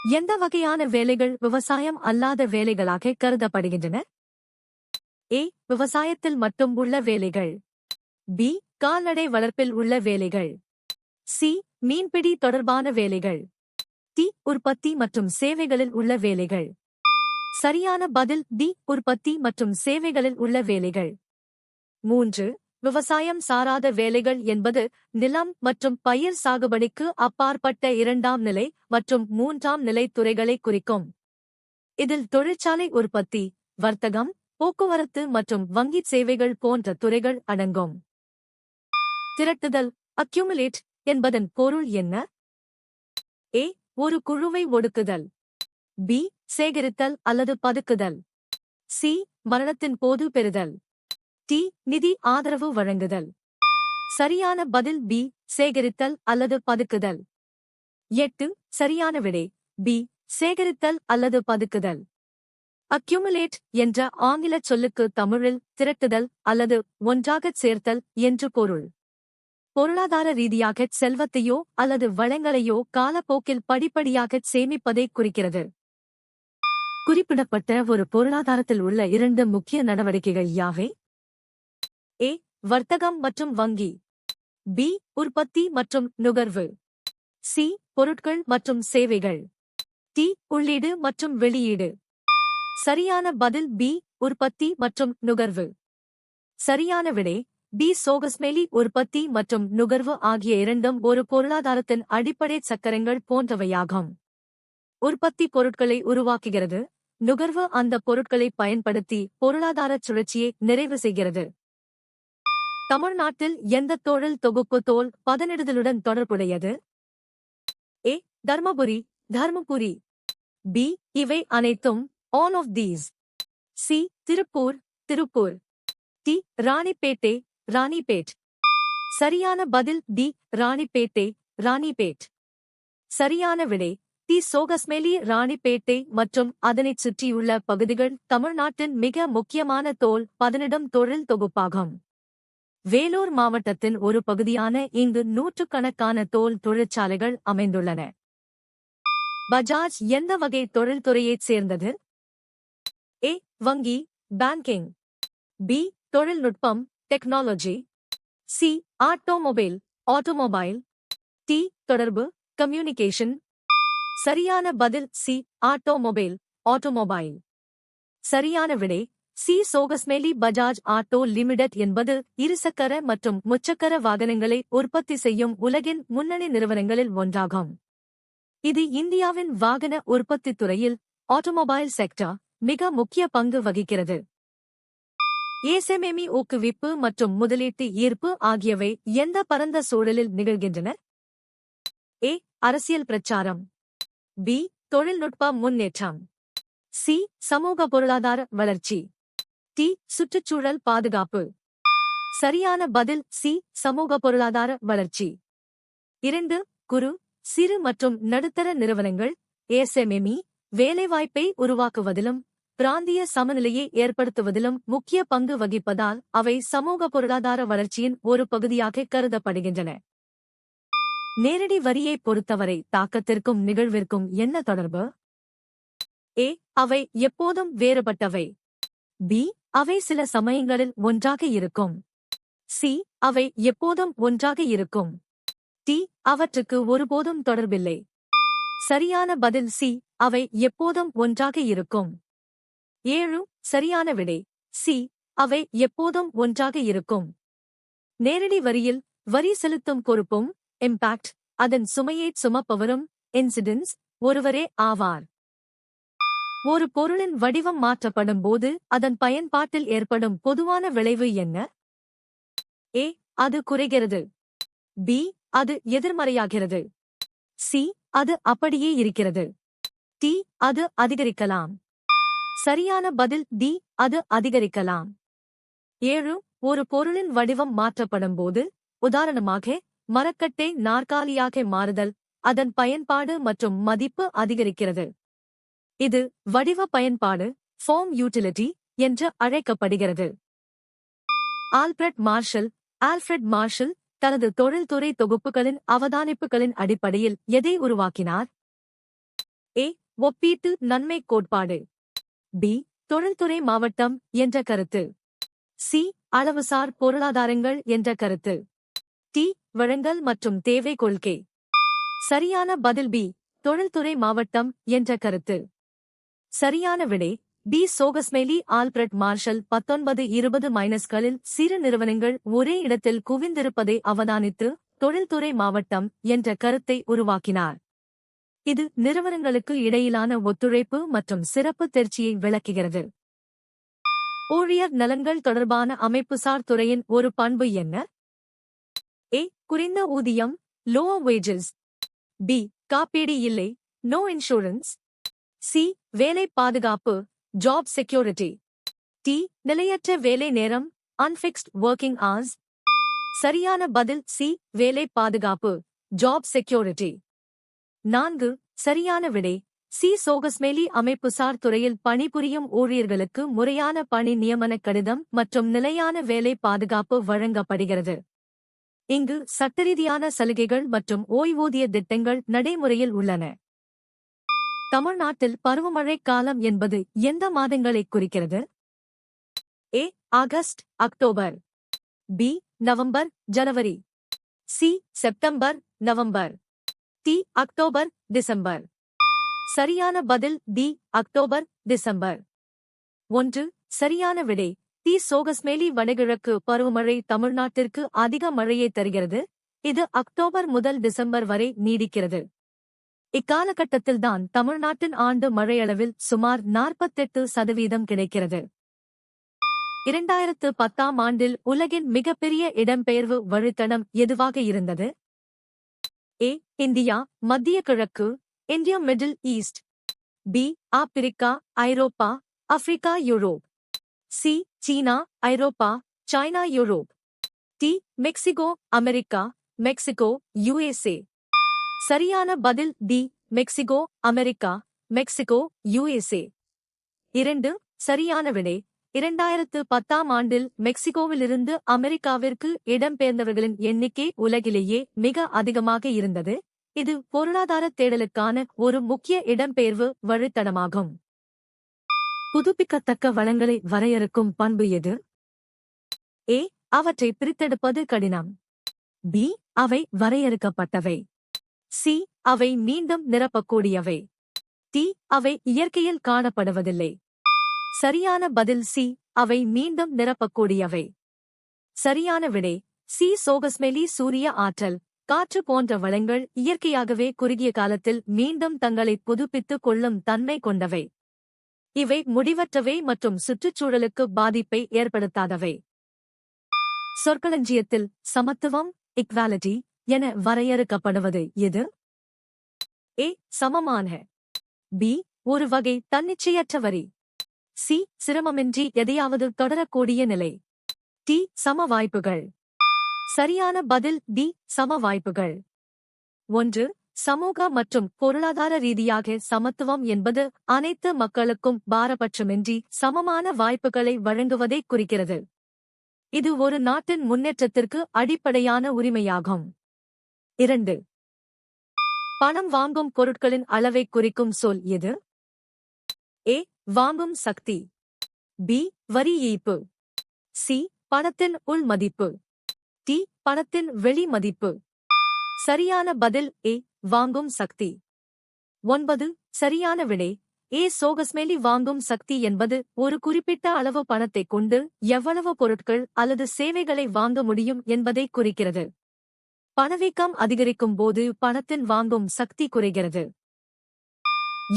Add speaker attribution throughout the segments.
Speaker 1: எந்த வகையான வேலைகள் விவசாயம் அல்லாத வேலைகளாக கருதப்படுகின்றன? ஏ. விவசாயத்தில் மட்டும் உள்ள வேலைகள். பி. கால்நடை வளர்ப்பில் உள்ள வேலைகள். சி. மீன்பிடி தொடர்பான வேலைகள். டி. உற்பத்தி மற்றும் சேவைகளில் உள்ள வேலைகள். சரியான பதில் டி. உற்பத்தி மற்றும் சேவைகளில் உள்ள வேலைகள். 3. விவசாயம் சாராத வேலைகள் என்பது நிலம் மற்றும் பயிர் சாகுபடிக்கு அப்பாற்பட்ட இரண்டாம் நிலை மற்றும் மூன்றாம் நிலை துறைகளை குறிக்கும். இதில் தொழிற்சாலை உற்பத்தி, வர்த்தகம், போக்குவரத்து மற்றும் வங்கிச் சேவைகள் போன்ற துறைகள் அடங்கும். திரட்டுதல் அக்யூமுலேட் என்பதன் பொருள் என்ன? ஏ. ஒரு குழுவை ஒடுக்குதல். பி. சேகரித்தல் அல்லது பதுக்குதல். சி. மரணத்தின் போது பெறுதல். டி. நிதி ஆதரவு வழங்குதல். சரியான பதில் பி. சேகரித்தல் அல்லது பதுக்குதல். 8. சரியான விடை பி. சேகரித்தல் அல்லது பதுக்குதல். அக்யூமுலேட் என்ற ஆங்கிலச் சொல்லுக்கு தமிழில் திரட்டுதல் அல்லது ஒன்றாகச் சேர்த்தல் என்று பொருள். பொருளாதார ரீதியாகச் செல்வத்தையோ அல்லது வளங்களையோ காலப்போக்கில் படிப்படியாகச் சேமிப்பதை குறிக்கிறது. குறிப்பிடப்பட்ட ஒரு பொருளாதாரத்தில் உள்ள 2 முக்கிய நடவடிக்கைகள் யாவை? ஏ. வர்த்தகம் மற்றும் வங்கி. பி. உற்பத்தி மற்றும் நுகர்வு. சி. பொருட்கள் மற்றும் சேவைகள். டி. உள்ளீடு மற்றும் வெளியீடு. சரியான பதில் பி. உற்பத்தி மற்றும் நுகர்வு. சரியான விடை பி. சோகஸ்மெலி. உற்பத்தி மற்றும் நுகர்வு ஆகிய இரண்டும் ஒரு பொருளாதாரத்தின் அடிப்படை சக்கரங்கள் போன்றவையாகும். உற்பத்தி பொருட்களை உருவாக்குகிறது, நுகர்வு அந்த பொருட்களை பயன்படுத்தி பொருளாதாரச் சுழற்சியை நிறைவு செய்கிறது. தமிழ்நாட்டில் எந்த தொழில் தொகுப்பு தோல் பதனிடுதலுடன் தொடர்புடையது? ஏ. தர்மபுரி, தர்மபுரி. பி. இவை அனைத்தும், all of these. C. Tiruppur, Tiruppur. D. Ranipettai, Ranipet. சரியான பதில் டி. ராணிப்பேட்டை, ராணிப்பேட். சரியான விடை டி. சோகஸ்மெலி. ராணிப்பேட்டை மற்றும் அதனைச் சுற்றியுள்ள பகுதிகள் தமிழ்நாட்டின் மிக முக்கியமான தோல் பதனிடும் தொழில் தொகுப்பாகும். வேலூர் மாவட்டத்தின் ஒரு பகுதியான இங்கு நூற்றுக்கணக்கான தோல் தொழிற்சாலைகள் அமைந்துள்ளன. பஜாஜ் எந்த வகை தொழில்துறையைச் சேர்ந்தது? ஏ. வங்கி, பேங்கிங். பி. தொழில்நுட்பம், technology. C. Automobile, automobile. D. தொடர்பு, கம்யூனிகேஷன். சரியான பதில் சி. Automobile, automobile. சரியான விடை சி. சோகஸ்மெலி. பஜாஜ் ஆட்டோ லிமிடெட் என்பது இருசக்கர மற்றும் முச்சக்கர வாகனங்களை உற்பத்தி செய்யும் உலகின் முன்னணி நிறுவனங்களில் ஒன்றாகும். இது இந்தியாவின் வாகன உற்பத்தித் துறையில், ஆட்டோமொபைல் செக்டர், மிக முக்கிய பங்கு வகிக்கிறது. எஸ்எம்இ ஊக்குவிப்பு மற்றும் முதலீட்டு ஈர்ப்பு ஆகியவை எந்த பரந்த சூழலில் நிகழ்கின்றன? ஏ. அரசியல் பிரச்சாரம். பி. தொழில்நுட்ப முன்னேற்றம். சி. சமூக பொருளாதார வளர்ச்சி. டி. சுற்றுச்சூழல் பாதுகாப்பு. சரியான பதில் சி. சமூக பொருளாதார வளர்ச்சி. 2. குறு, சிறு மற்றும் நடுத்தர நிறுவனங்கள் எஸ்எம்இ வேலைவாய்ப்பை உருவாக்குவதிலும் பிராந்திய சமநிலையை ஏற்படுத்துவதிலும் முக்கிய பங்கு வகிப்பதால் அவை சமூக பொருளாதார வளர்ச்சியின் ஒரு பகுதியாக கருதப்படுகின்றன. நேரடி வரியை பொறுத்தவரை தாக்கத்திற்கும் நிகழ்விற்கும் என்ன தொடர்பு? ஏ. அவை எப்போதும் வேறுபட்டவை. பி. அவை சில சமயங்களில் ஒன்றாக இருக்கும். சி. அவை எப்போதும் ஒன்றாக இருக்கும். டி. அவற்றுக்கு ஒருபோதும் தொடர்பில்லை. சரியான பதில் சி. அவை எப்போதும் ஒன்றாக இருக்கும். 7. சரியான விடை சி. அவை எப்போதும் ஒன்றாக இருக்கும். நேரடி வரியில் வரி செலுத்தும் பொறுப்பும், இம்பாக்ட், அதன் சுமையைச் சுமப்பவரும், இன்சிடென்ஸ், ஒருவரே ஆவார். ஒரு பொருளின் வடிவம் மாற்றப்படும் போது அதன் பயன்பாட்டில் ஏற்படும் பொதுவான விளைவு என்ன? ஏ. அது குறைகிறது. பி. அது எதிர்மறையாகிறது. சி. அது அப்படியே இருக்கிறது. டி. அது அதிகரிக்கலாம். சரியான பதில் டி. அது அதிகரிக்கலாம். 7. ஒரு பொருளின் வடிவம் மாற்றப்படும் போது, உதாரணமாக மரக்கட்டை நாற்காலியாக மாறுதல், அதன் பயன்பாடு மற்றும் மதிப்பு அதிகரிக்கிறது. இது வடிவ பயன்பாடு, ஃபார்ம் யூட்டிலிட்டி என்று அழைக்கப்படுகிறது. ஆல்ஃபிரட் மார்ஷல் தனது தொழில்துறை தொகுப்புகளின் அவதானிப்புகளின் அடிப்படையில் எதை உருவாக்கினார்? ஏ ஒப்பீட்டு நன்மை கோட்பாடு. பி தொழில்துறை மாவட்டம் என்ற கருத்து. சி அளவுசார் பொருளாதாரங்கள் என்ற கருத்து. டி வழங்கல் மற்றும் தேவை கொள்கை. சரியான பதில் பி தொழில்துறை மாவட்டம் என்ற கருத்து. சரியான விடை பி. சோகஸ்மெலி ஆல்பிரட் மார்ஷல் 1920 சிறு நிறுவனங்கள் ஒரே இடத்தில் குவிந்திருப்பதை அவதானித்து தொழில்துறை மாவட்டம் என்ற கருத்தை உருவாக்கினார். இது நிறுவனங்களுக்கு இடையிலான ஒத்துழைப்பு மற்றும் சிறப்பு தேர்ச்சியை விளக்குகிறது. ஊழியர் நலன்கள் தொடர்பான அமைப்புசார் துறையின் ஒரு பண்பு என்ன? ஏ குறைந்த ஊதியம் லோவர் வேஜஸ். பி காப்பீடு இல்லை நோ இன்சூரன்ஸ். சி வேலை பாதுகாப்பு ஜாப் செக்யூரிட்டி. டி நிலையற்ற வேலை நேரம் அன்ஃபிக்ஸ்ட் ஒர்க்கிங் ஹவர்ஸ். சரியான பதில் சி வேலை பாதுகாப்பு ஜாப் செக்யூரிட்டி. 4 சரியான விடை சி. சோகஸ்மெலி அமைப்புசார் துறையில் பணிபுரியும் ஊழியர்களுக்கு முறையான பணி நியமன கடிதம் மற்றும் நிலையான வேலை பாதுகாப்பு வழங்கப்படுகிறது. இங்கு சட்டரீதியான சலுகைகள் மற்றும் ஓய்வூதிய திட்டங்கள் நடைமுறையில் உள்ளன. தமிழ்நாட்டில் பருவமழை காலம் என்பது எந்த மாதங்களை குறிக்கிறது? A August October. B November ஜனவரி. C September November. D October December. சரியான பதில் டி அக்டோபர் டிசம்பர். 1 சரியான விடை டி. சோகஸ்மெலி வடகிழக்கு பருவமழை தமிழ்நாட்டிற்கு அதிக மழையை தருகிறது. இது அக்டோபர் முதல் டிசம்பர் வரை நீடிக்கிறது. இக்காலகட்டத்தில்தான் தமிழ்நாட்டின் ஆண்டு மழையளவில் சுமார் 48% கிடைக்கிறது. 2010ஆம் ஆண்டில் உலகின் மிகப்பெரிய இடம்பெயர்வு வழித்தடம் எதுவாக இருந்தது? ஏ இந்தியா மத்திய கிழக்கு இந்தியா மிடில் ஈஸ்ட். பி ஆப்பிரிக்கா ஐரோப்பா ஆப்பிரிக்கா யூரோப். சி சீனா ஐரோப்பா China Europe. D Mexico America Mexico USA. சரியான பதில் D Mexico America Mexico USA. 2 சரியான விடை 2010ஆம் ஆண்டில் மெக்சிகோவிலிருந்து அமெரிக்காவிற்கு இடம்பெயர்ந்தவர்களின் எண்ணிக்கை உலகிலேயே மிக அதிகமாக இருந்தது. இது பொருளாதார தேடலுக்கான ஒரு முக்கிய இடம்பெயர்வு வழித்தடமாகும். புதுப்பிக்கத்தக்க வளங்களை வரையறுக்கும் பண்பு எது? ஏ அவற்றை பிரித்தெடுப்பது கடினம். பி அவை வரையறுக்கப்பட்டவை. சி அவை மீண்டும் நிரப்பக்கூடியவை. டி அவை இயற்கையில் காணப்படுவதில்லை. சரியான பதில் சி அவை மீண்டும் நிரப்பக்கூடியவை. சரியான விடை சி. சோகஸ்மெலி சூரிய ஆற்றல் காற்று போன்ற வளங்கள் இயற்கையாகவே குறுகிய காலத்தில் மீண்டும் தங்களை புதுப்பித்துக் கொள்ளும் தன்மை கொண்டவை. இவை முடிவற்றவை மற்றும் சுற்றுச்சூழலுக்கு பாதிப்பை ஏற்படுத்தாதவை. சொற்களஞ்சியத்தில் சமத்துவம் இக்வாலிட்டி என வரையறுக்கப்படுவது எது? ஏ சமமான. பி ஒரு வகை தன்னிச்சையற்ற வரி. சி சிரமமின்றி எதையாவது தொடரக்கூடிய நிலை. டி சம வாய்ப்புகள். சரியான பதில் டி சம வாய்ப்புகள். 1 சமூக மற்றும் பொருளாதார ரீதியாக சமத்துவம் என்பது அனைத்து மக்களுக்கும் பாரபட்சமின்றி சமமான வாய்ப்புகளை வழங்குவதை குறிக்கிறது. இது ஒரு நாட்டின் முன்னேற்றத்திற்கு அடிப்படையான உரிமையாகும். 2 பணம் வாங்கும் பொருட்களின் அளவை குறிக்கும் சொல் எது? ஏ வாங்கும் சக்தி. பி வரி ஏய்ப்பு. சி பணத்தின் உள் மதிப்பு. டி பணத்தின் வெளி மதிப்பு. சரியான பதில் ஏ வாங்கும் சக்தி. 9 சரியான விடை ஏ. சோகஸ்மெலி வாங்கும் சக்தி என்பது ஒரு குறிப்பிட்ட அளவு பணத்தை கொண்டு எவ்வளவு பொருட்கள் அல்லது சேவைகளை வாங்க முடியும் என்பதை குறிக்கிறது. பணவீக்கம் அதிகரிக்கும் போது பணத்தின் வாங்கும் சக்தி குறைகிறது.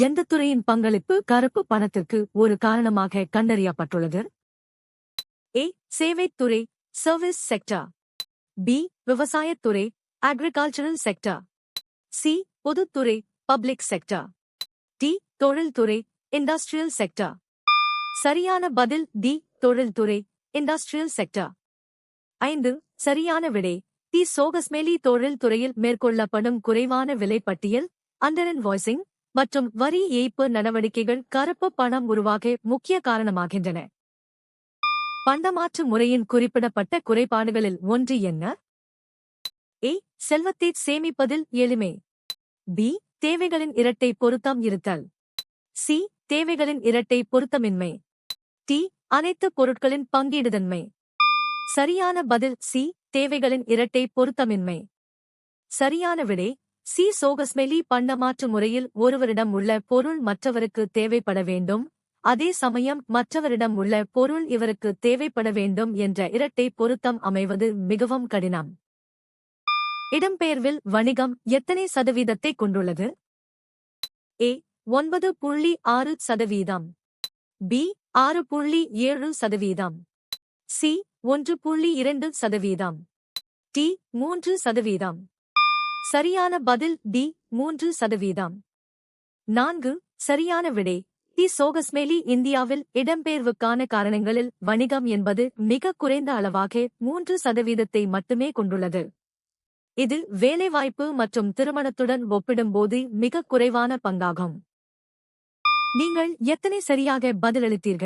Speaker 1: எந்த துறையின் பங்களிப்பு கருப்பு பணத்திற்கு ஒரு காரணமாக கண்டறியப்பட்டுள்ளது? ஏ சேவைத்துறை சர்வீஸ் செக்டர். பி விவசாயத்துறை அக்ரிகல்ச்சரல் செக்டர். சி பொதுத்துறை பப்ளிக் செக்டர். டி தொழில்துறை இண்டஸ்ட்ரியல் செக்டர். சரியான பதில் டி தொழில்துறை இண்டஸ்ட்ரியல் செக்டர். 5 சரியான விடை டி. சோகஸ்மெலி தொழில் துறையில் மேற்கொள்ளப்படும் குறைவான விலை பட்டியல் அண்டர் இன்வாய்சிங் மற்றும் வரி ஏய்ப்பு நடவடிக்கைகள் கருப்பு பணம் உருவாக முக்கிய காரணமாகின்றன. பண்டமாற்று முறையின் குறிப்பிடப்பட்ட குறைபாடுகளில் ஒன்று என்ன? ஏ செல்வத்தை சேமிப்பதில் எளிமை. பி தேவைகளின் இரட்டை பொருத்தம் இருத்தல். சி. தேவைகளின் இரட்டை பொருத்தமின்மை. டி. அனைத்து பொருட்களின் பங்கீடுதன்மை. சரியான பதில் சி. தேவைகளின் இரட்டை பொருத்தமின்மை. சரியான விடை சி. சோகஸ்மெலி பண்டமாற்று முறையில் ஒருவரிடம் உள்ள பொருள் மற்றவருக்கு தேவைப்பட வேண்டும், அதே சமயம் மற்றவரிடம் உள்ள பொருள் இவருக்கு தேவைப்பட வேண்டும் என்ற இரட்டை பொருத்தம் அமைவது மிகவும் கடினம். இடம்பெயர்வில் வணிகம் எத்தனை சதவீதத்தை கொண்டுள்ளது? ஏ. 9.6%. பி. 6.7%. சி. 1.2%. டி. 3%. சரியான பதில் டி. 3%. 4. சரியான விடை டி. சோகஸ்மெலி இந்தியாவில் இடம்பெயர்வுக்கான காரணங்களில் வணிகம் என்பது மிக குறைந்த அளவாக 3% மட்டுமே கொண்டுள்ளது. இது வேலைவாய்ப்பு மற்றும் திருமணத்துடன் ஒப்பிடும்போது மிக குறைவான பங்காகும். நீங்கள் எத்தனை சரியாக பதிலளித்தீர்கள்?